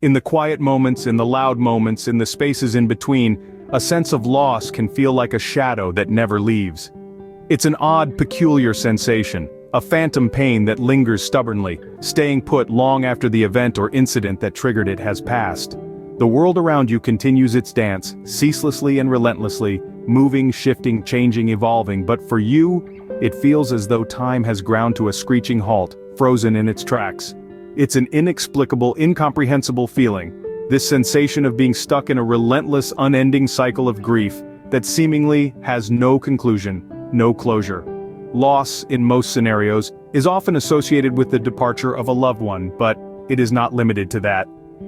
In the quiet moments, in the loud moments, in the spaces in between, a sense of loss can feel like a shadow that never leaves. It's an odd, peculiar sensation, a phantom pain that lingers stubbornly, staying put long after the event or incident that triggered it has passed. The world around you continues its dance, ceaselessly and relentlessly, moving, shifting, changing, evolving, but for you, it feels as though time has ground to a screeching halt, frozen in its tracks. It's an inexplicable, incomprehensible feeling, this sensation of being stuck in a relentless, unending cycle of grief that seemingly has no conclusion, no closure. Loss, in most scenarios, is often associated with the departure of a loved one, but it is not limited to that.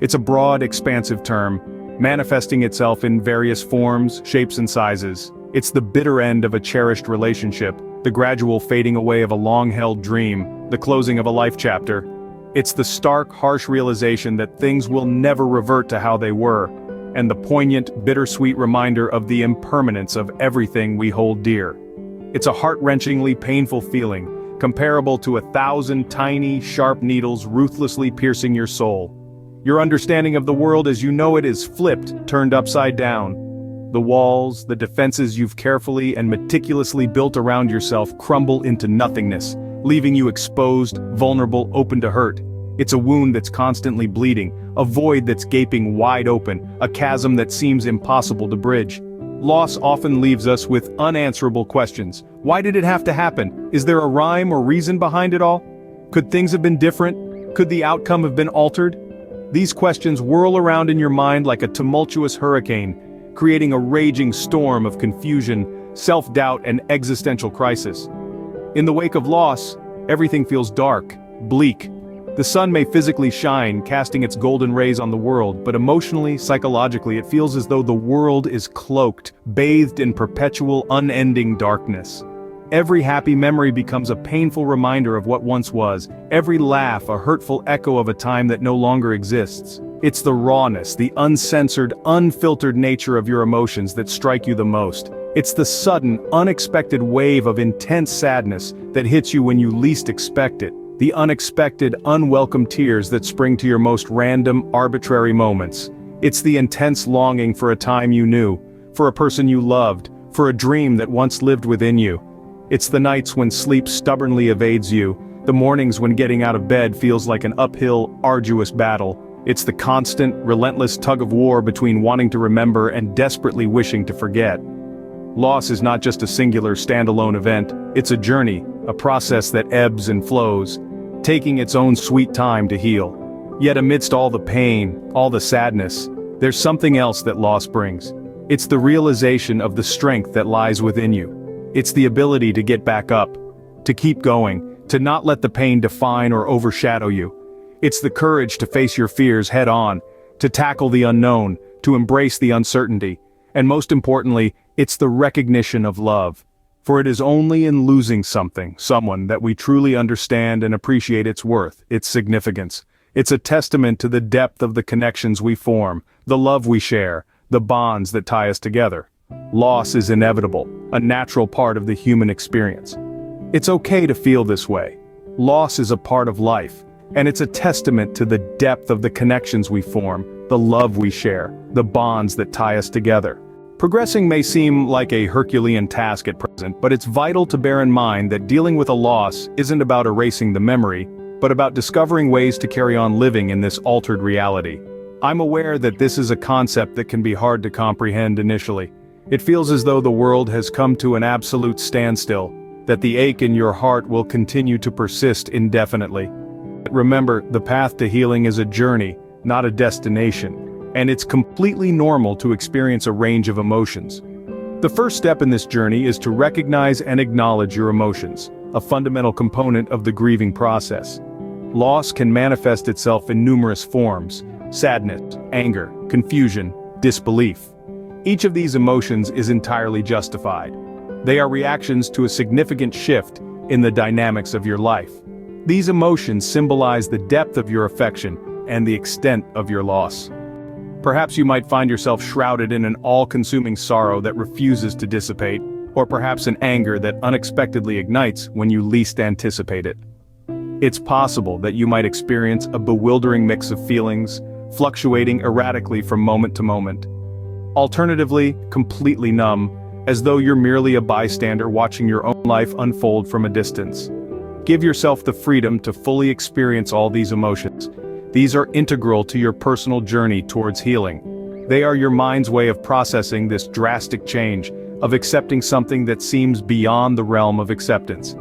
It's a broad, expansive term, manifesting itself in various forms, shapes and sizes. It's the bitter end of a cherished relationship, the gradual fading away of a long-held dream, the closing of a life chapter. It's the stark, harsh realization that things will never revert to how they were, and the poignant, bittersweet reminder of the impermanence of everything we hold dear. It's a heart-wrenchingly painful feeling, comparable to 1,000 tiny, sharp needles ruthlessly piercing your soul. Your understanding of the world as you know it is flipped, turned upside down. The walls, the defenses you've carefully and meticulously built around yourself crumble into nothingness, leaving you exposed, vulnerable, open to hurt. It's a wound that's constantly bleeding, a void that's gaping wide open, a chasm that seems impossible to bridge. Loss often leaves us with unanswerable questions. Why did it have to happen? Is there a rhyme or reason behind it all? Could things have been different? Could the outcome have been altered? These questions whirl around in your mind like a tumultuous hurricane, creating a raging storm of confusion, self-doubt, and existential crisis. In the wake of loss, everything feels dark, bleak. The sun may physically shine, casting its golden rays on the world, but emotionally, psychologically, it feels as though the world is cloaked, bathed in perpetual, unending darkness. Every happy memory becomes a painful reminder of what once was, every laugh a hurtful echo of a time that no longer exists. It's the rawness, the uncensored, unfiltered nature of your emotions that strike you the most. It's the sudden, unexpected wave of intense sadness that hits you when you least expect it. The unexpected, unwelcome tears that spring to your most random, arbitrary moments. It's the intense longing for a time you knew, for a person you loved, for a dream that once lived within you. It's the nights when sleep stubbornly evades you, the mornings when getting out of bed feels like an uphill, arduous battle. It's the constant, relentless tug-of-war between wanting to remember and desperately wishing to forget. Loss is not just a singular, standalone event, it's a journey, a process that ebbs and flows, taking its own sweet time to heal. Yet amidst all the pain, all the sadness, there's something else that loss brings. It's the realization of the strength that lies within you. It's the ability to get back up, to keep going, to not let the pain define or overshadow you. It's the courage to face your fears head on, to tackle the unknown, to embrace the uncertainty, and most importantly, it's the recognition of love. For it is only in losing something, someone, that we truly understand and appreciate its worth, its significance. It's a testament to the depth of the connections we form, the love we share, the bonds that tie us together. Loss is inevitable, a natural part of the human experience. It's okay to feel this way. Loss is a part of life, and it's a testament to the depth of the connections we form, the love we share, the bonds that tie us together. Progressing may seem like a Herculean task at present, but it's vital to bear in mind that dealing with a loss isn't about erasing the memory, but about discovering ways to carry on living in this altered reality. I'm aware that this is a concept that can be hard to comprehend initially. It feels as though the world has come to an absolute standstill, that the ache in your heart will continue to persist indefinitely. But remember, the path to healing is a journey, not a destination. And it's completely normal to experience a range of emotions. The first step in this journey is to recognize and acknowledge your emotions, a fundamental component of the grieving process. Loss can manifest itself in numerous forms: sadness, anger, confusion, disbelief. Each of these emotions is entirely justified. They are reactions to a significant shift in the dynamics of your life. These emotions symbolize the depth of your affection and the extent of your loss. Perhaps you might find yourself shrouded in an all-consuming sorrow that refuses to dissipate, or perhaps an anger that unexpectedly ignites when you least anticipate it. It's possible that you might experience a bewildering mix of feelings, fluctuating erratically from moment to moment. Alternatively, completely numb, as though you're merely a bystander watching your own life unfold from a distance. Give yourself the freedom to fully experience all these emotions. These are integral to your personal journey towards healing. They are your mind's way of processing this drastic change, of accepting something that seems beyond the realm of acceptance.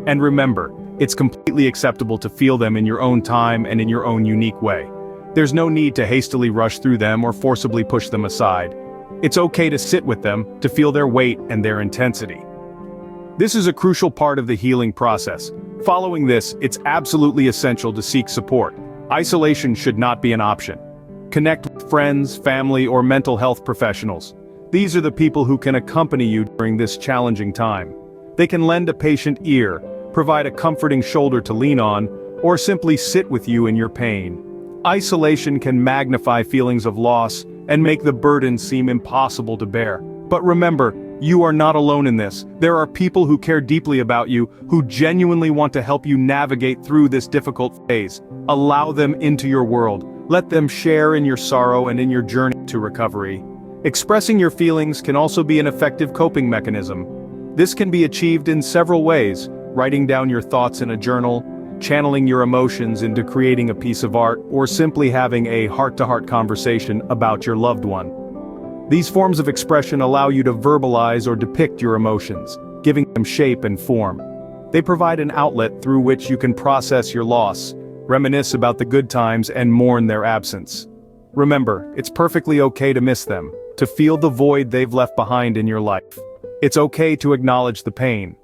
And remember, it's completely acceptable to feel them in your own time and in your own unique way. There's no need to hastily rush through them or forcibly push them aside. It's okay to sit with them, to feel their weight and their intensity. This is a crucial part of the healing process. Following this, it's absolutely essential to seek support. Isolation should not be an option. Connect with friends, family, or mental health professionals. These are the people who can accompany you during this challenging time. They can lend a patient ear, provide a comforting shoulder to lean on, or simply sit with you in your pain. Isolation can magnify feelings of loss and make the burden seem impossible to bear. But remember, you are not alone in this. There are people who care deeply about you, who genuinely want to help you navigate through this difficult phase. Allow them into your world. Let them share in your sorrow and in your journey to recovery. Expressing your feelings can also be an effective coping mechanism. This can be achieved in several ways: writing down your thoughts in a journal, channeling your emotions into creating a piece of art, or simply having a heart-to-heart conversation about your loved one. These forms of expression allow you to verbalize or depict your emotions, giving them shape and form. They provide an outlet through which you can process your loss, reminisce about the good times, and mourn their absence. Remember, it's perfectly okay to miss them, to feel the void they've left behind in your life. It's okay to acknowledge the pain.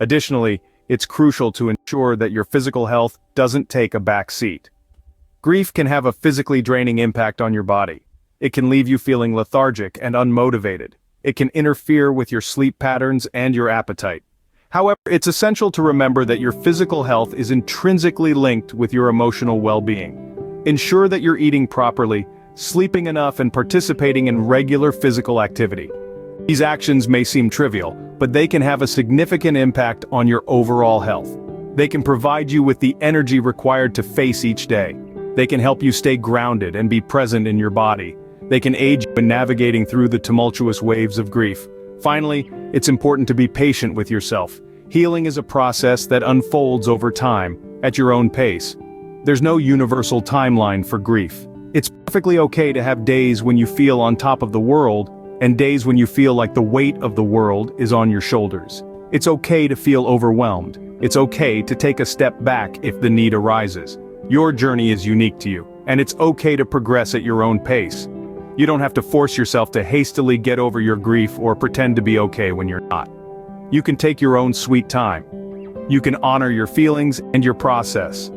Additionally, it's crucial to ensure that your physical health doesn't take a back seat. Grief can have a physically draining impact on your body. It can leave you feeling lethargic and unmotivated. It can interfere with your sleep patterns and your appetite. However, it's essential to remember that your physical health is intrinsically linked with your emotional well-being. Ensure that you're eating properly, sleeping enough, and participating in regular physical activity. These actions may seem trivial, but they can have a significant impact on your overall health. They can provide you with the energy required to face each day. They can help you stay grounded and be present in your body. They can aid you in navigating through the tumultuous waves of grief. Finally, it's important to be patient with yourself. Healing is a process that unfolds over time, at your own pace. There's no universal timeline for grief. It's perfectly okay to have days when you feel on top of the world, and days when you feel like the weight of the world is on your shoulders. It's okay to feel overwhelmed. It's okay to take a step back if the need arises. Your journey is unique to you, and it's okay to progress at your own pace. You don't have to force yourself to hastily get over your grief or pretend to be okay when you're not. You can take your own sweet time. You can honor your feelings and your process.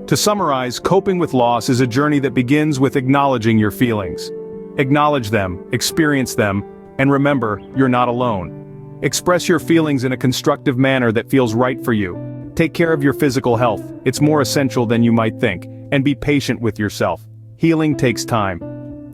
To summarize, coping with loss is a journey that begins with acknowledging your feelings. Acknowledge them, experience them, and remember, you're not alone. Express your feelings in a constructive manner that feels right for you. Take care of your physical health, it's more essential than you might think, and be patient with yourself. Healing takes time.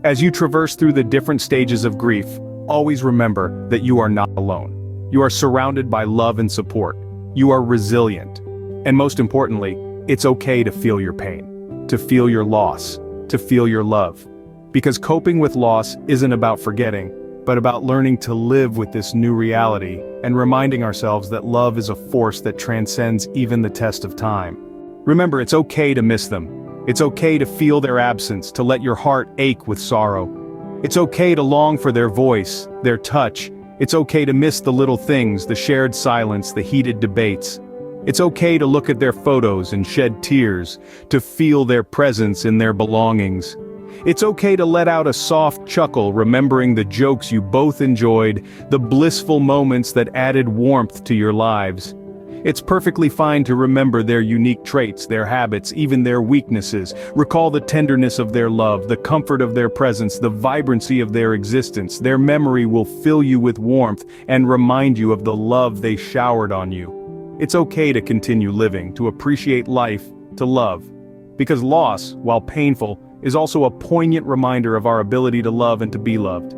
As you traverse through the different stages of grief, always remember that you are not alone. You are surrounded by love and support. You are resilient. And most importantly, it's okay to feel your pain, to feel your loss, to feel your love. Because coping with loss isn't about forgetting, but about learning to live with this new reality and reminding ourselves that love is a force that transcends even the test of time. Remember, it's okay to miss them. It's okay to feel their absence, to let your heart ache with sorrow. It's okay to long for their voice, their touch. It's okay to miss the little things, the shared silence, the heated debates. It's okay to look at their photos and shed tears, to feel their presence in their belongings. It's okay to let out a soft chuckle remembering the jokes you both enjoyed, the blissful moments that added warmth to your lives. It's perfectly fine to remember their unique traits, their habits, even their weaknesses. Recall the tenderness of their love, the comfort of their presence, the vibrancy of their existence. Their memory will fill you with warmth and remind you of the love they showered on you. It's okay to continue living, to appreciate life, to love. Because loss, while painful, is also a poignant reminder of our ability to love and to be loved.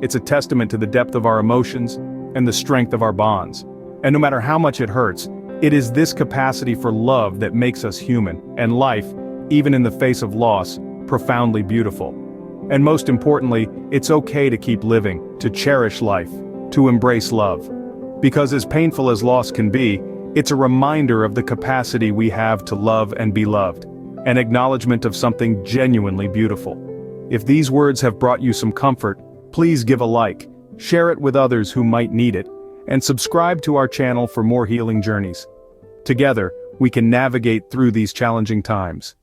It's a testament to the depth of our emotions and the strength of our bonds. And no matter how much it hurts, it is this capacity for love that makes us human, and life, even in the face of loss, profoundly beautiful. And most importantly, it's okay to keep living, to cherish life, to embrace love. Because as painful as loss can be, it's a reminder of the capacity we have to love and be loved, an acknowledgement of something genuinely beautiful. If these words have brought you some comfort, please give a like, share it with others who might need it, and subscribe to our channel for more healing journeys. Together, we can navigate through these challenging times.